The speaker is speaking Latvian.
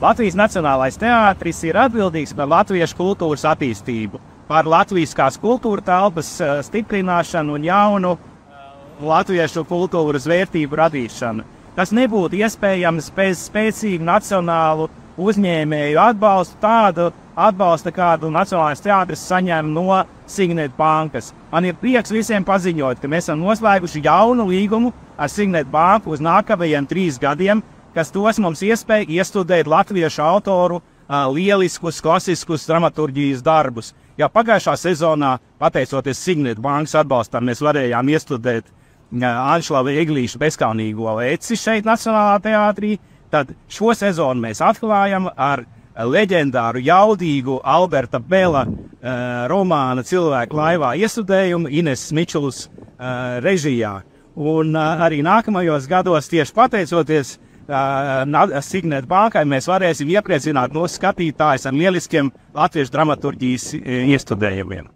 Latvijas Nacionālais teātris ir atbildīgs par latviešu kultūras attīstību, par latviskās kultūra telpas stiprināšanu un jaunu latviešu kultūras vērtību radīšanu. Tas nebūtu iespējams bez spēcīgu nacionālu uzņēmēju atbalstu, tādu atbalsta, kādu Nacionālais teātris saņem no Signet bankas. Man ir prieks visiem paziņot, ka mēs esam noslēguši jaunu līgumu ar Signet banku uz nākamajiem 3 gadiem, kas dos mums iespēju iestudēt latviešu autoru lieliskus, klasiskus dramaturģijas darbus. Jau pagājušā sezonā, pateicoties Signet bankas atbalstam, mēs varējām iestudēt Anšlava Eglīša bezkaunīgo Leci šeit Nacionālā teātrī. Tad šo sezonu mēs atklājam ar leģendāru, jaudīgu Alberta Bela romāna Cilvēku laivā iestudējumu Ines Mičulas režijā. Un arī nākamajos gados, tieši pateicoties Signet bankai, mēs varēsim iepriecināt mūsu skatītājus ar lieliskiem latviešu dramaturģijas iestudējumiem.